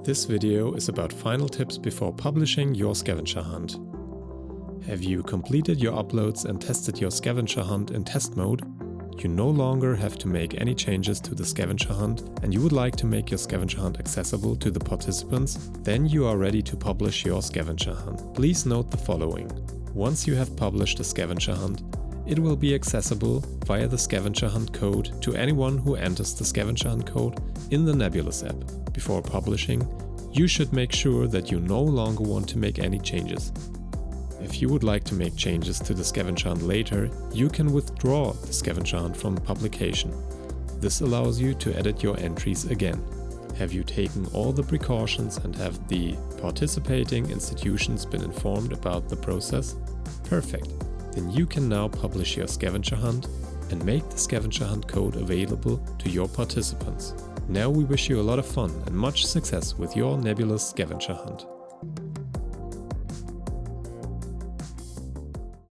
This video is about final tips before publishing your scavenger hunt. Have you completed your uploads and tested your scavenger hunt in test mode? You no longer have to make any changes to the scavenger hunt and you would like to make your scavenger hunt accessible to the participants? Then you are ready to publish your scavenger hunt. Please note the following. Once you have published a scavenger hunt, it will be accessible via the scavenger hunt code to anyone who enters the scavenger hunt code in the Nebolus app. Before publishing, you should make sure that you no longer want to make any changes. If you would like to make changes to the scavenger hunt later, you can withdraw the scavenger hunt from publication. This allows you to edit your entries again. Have you taken all the precautions and have the participating institutions been informed about the process? Perfect! Then you can now publish your scavenger hunt and make the scavenger hunt code available to your participants. Now we wish you a lot of fun and much success with your Nebolus scavenger hunt.